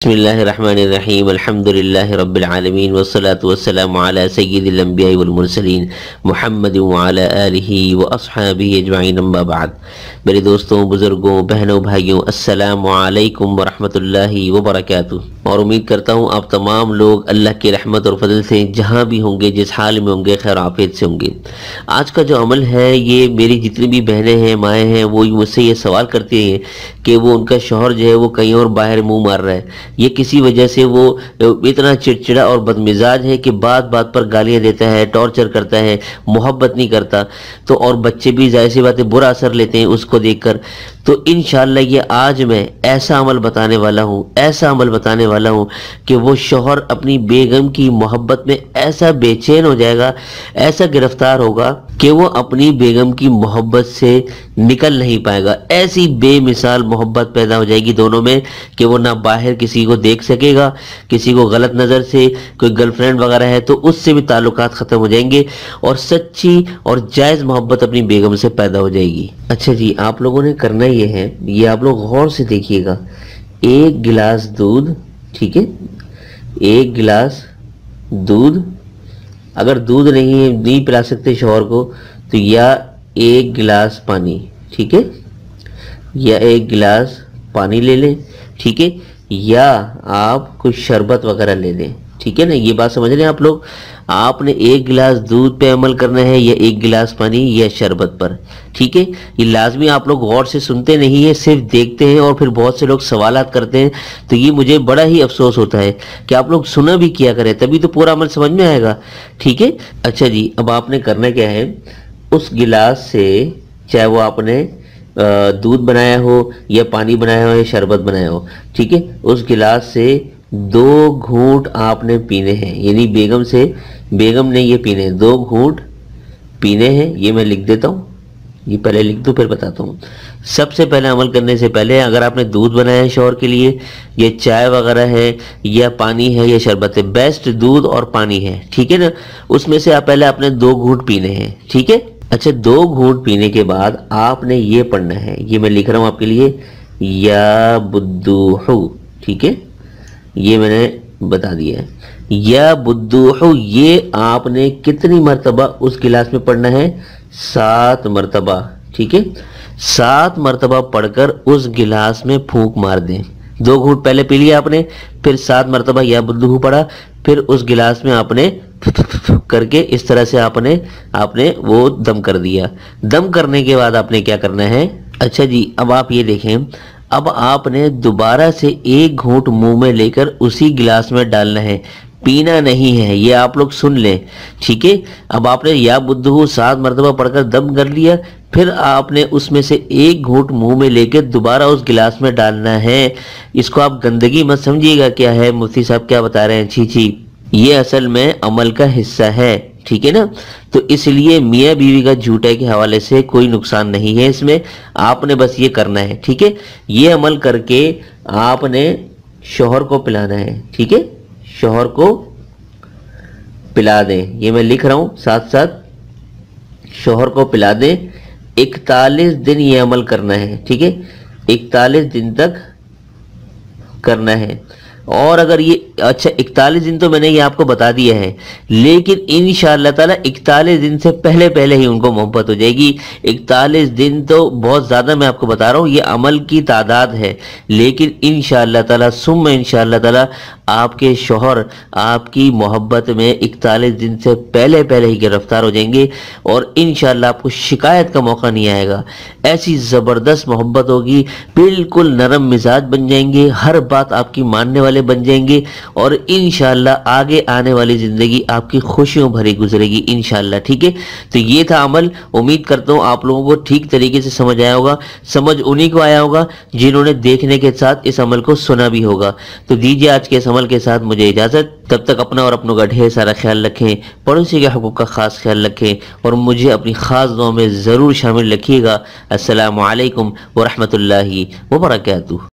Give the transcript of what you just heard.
بسم اللہ الرحمن الرحیم الحمدللہ رب العالمین والصلاة والسلام علی سید الانبیاء والمرسلین محمد وعلی آلہ واصحابہ اجمعین اما بعد۔ میرے دوستوں، بزرگوں، بہنوں، بھائیوں، السلام علیکم ورحمۃ اللہ وبرکاتہ۔ اور امید کرتا ہوں آپ تمام لوگ اللہ کی رحمت اور فضل سے جہاں بھی ہوں گے، جس حال میں ہوں گے، خیر عافیت سے ہوں گے۔ آج کا جو عمل ہے، یہ میری جتنی بھی بہنیں ہیں، مائیں ہیں، وہ مجھ سے یہ سوال کرتی ہیں کہ وہ ان کا شوہر جو ہے وہ کہیں اور باہر منہ مار رہا ہے، یہ کسی وجہ سے وہ اتنا چڑچڑا اور بدمزاج ہے کہ بات بات پر گالیاں دیتا ہے، ٹارچر کرتا ہے، محبت نہیں کرتا۔ تو اور بچے بھی ظاہر سی بات ہے برا اثر لیتے ہیں اس کو دیکھ کر۔ تو انشاءاللہ یہ آج میں ایسا عمل بتانے والا ہوں کہ وہ شوہر اپنی بیگم کی محبت میں ایسا بے چین ہو جائے گا، ایسا گرفتار ہوگا کہ وہ اپنی بیگم کی محبت سے نکل نہیں پائے گا۔ ایسی بے مثال محبت پیدا ہو جائے گی دونوں میں کہ وہ نہ باہر کسی کو دیکھ سکے گا، کسی کو غلط نظر سے، کوئی گرل فرینڈ وغیرہ ہے تو اس سے بھی تعلقات ختم ہو جائیں گے، اور سچی اور جائز محبت اپنی بیگم سے پیدا ہو جائے گی۔ اچھا جی، آپ لوگوں نے کرنا یہ ہے، یہ آپ لوگ غور سے دیکھیے گا، ایک گلاس دودھ، ٹھیک ہے، ایک گلاس دودھ، اگر دودھ نہیں پلا سکتے شوہر کو تو یا ایک گلاس پانی، ٹھیک ہے، یا ایک گلاس پانی لے لیں، ٹھیک ہے، یا آپ کچھ شربت وغیرہ لے لیں، ٹھیک ہے نا۔ یہ بات سمجھ رہے ہیں آپ لوگ؟ آپ نے ایک گلاس دودھ پہ عمل کرنا ہے، یا ایک گلاس پانی، یا شربت پر، ٹھیک ہے۔ یہ لازمی آپ لوگ غور سے سنتے نہیں ہیں، صرف دیکھتے ہیں، اور پھر بہت سے لوگ سوالات کرتے ہیں، تو یہ مجھے بڑا ہی افسوس ہوتا ہے کہ آپ لوگ سنا بھی کیا کریں، تبھی تو پورا عمل سمجھ میں آئے گا، ٹھیک ہے۔ اچھا جی، اب آپ نے کرنا کیا ہے، اس گلاس سے، چاہے وہ آپ نے دودھ بنایا ہو یا پانی بنایا ہو یا شربت بنایا ہو، ٹھیک ہے، اس گلاس سے 2 گھونٹ آپ نے پینے ہیں، یعنی بیگم نے یہ پینے ہیں، 2 گھونٹ پینے ہیں۔ یہ میں لکھ دیتا ہوں، یہ پہلے لکھ دوں پھر بتاتا ہوں۔ سب سے پہلے عمل کرنے سے پہلے، اگر آپ نے دودھ بنایا ہے شوہر کے لیے، یا چائے وغیرہ ہے، یا پانی ہے، یا شربت ہے، بیسٹ دودھ اور پانی ہے، ٹھیک ہے نا، اس میں سے پہلے آپ نے 2 گھونٹ پینے ہیں، ٹھیک ہے۔ اچھا، 2 گھونٹ پینے کے بعد آپ نے یہ پڑھنا ہے، یہ میں لکھ رہا ہوں آپ کے لیے، یا بدوحو، ٹھیک ہے، یہ میں نے بتا دیا ہے، یا بدوحو، یہ آپ نے کتنی مرتبہ اس گلاس میں پڑھنا ہے؟ 7 مرتبہ، ٹھیک ہے، 7 مرتبہ پڑھ کر اس گلاس میں پھونک مار دیں۔ 2 گھونٹ پہلے پی لیا آپ نے، پھر 7 مرتبہ یا بدوحو پڑھا، پھر اس گلاس میں آپ نے کر کے اس طرح سے آپ نے وہ دم کر دیا۔ دم کرنے کے بعد آپ نے کیا کرنا ہے؟ اچھا جی، اب آپ یہ دیکھیں، اب آپ نے دوبارہ سے 1 گھونٹ منہ میں لے کر اسی گلاس میں ڈالنا ہے، پینا نہیں ہے، یہ آپ لوگ سن لیں، ٹھیک ہے۔ اب آپ نے یا بدوحو 7 مرتبہ پڑھ کر دم کر لیا، پھر آپ نے اس میں سے 1 گھونٹ منہ میں لے کے دوبارہ اس گلاس میں ڈالنا ہے۔ اس کو آپ گندگی مت سمجھیے گا کیا ہے مفتی صاحب کیا بتا رہے ہیں، چھی، یہ اصل میں عمل کا حصہ ہے، ٹھیک ہے نا۔ تو اس لیے میاں بیوی کا جھوٹے کے حوالے سے کوئی نقصان نہیں ہے اس میں، آپ نے بس یہ کرنا ہے، ٹھیک ہے۔ یہ عمل کر کے آپ نے شوہر کو پلانا ہے، ٹھیک ہے، شوہر کو پلا دیں، یہ میں لکھ رہا ہوں ساتھ ساتھ، شوہر کو پلا دیں۔ 41 دن یہ عمل کرنا ہے، ٹھیک ہے، 41 دن تک کرنا ہے۔ اور اگر یہ اچھا 41 دن تو میں نے یہ آپ کو بتا دیا ہے، لیکن انشاءاللہ تعالی 41 دن سے پہلے ہی ان کو محبت ہو جائے گی۔ 41 دن تو بہت زیادہ میں آپ کو بتا رہا ہوں، یہ عمل کی تعداد ہے، لیکن انشاءاللہ تعالی ثم انشاءاللہ تعالی آپ کے شوہر آپ کی محبت میں 41 دن سے پہلے ہی گرفتار ہو جائیں گے، اور انشاءاللہ آپ کو شکایت کا موقع نہیں آئے گا۔ ایسی زبردست محبت ہوگی، بالکل نرم مزاج بن جائیں گے، ہر بات آپ کی ماننے والے بن جائیں گے، اور انشاءاللہ آگے آنے والی زندگی آپ کی خوشیوں بھری گزرے گی انشاءاللہ، ٹھیک ہے۔ تو یہ تھا عمل، امید کرتا ہوں آپ لوگوں کو ٹھیک طریقے سے سمجھ آیا ہوگا۔ سمجھ انہی کو آیا ہوگا جنہوں نے دیکھنے کے ساتھ اس عمل کو سنا بھی ہوگا۔ تو دیجیے آج کے اس عمل کے ساتھ مجھے اجازت، تب تک اپنا اور اپنوں کا ڈھیر سارا خیال رکھیں، پڑوسی کے حقوق کا خاص خیال رکھیں، اور مجھے اپنی خاص دعاؤں میں ضرور شامل رکھیے گا۔ السلام علیکم ورحمۃ اللہ وبرکاتہ۔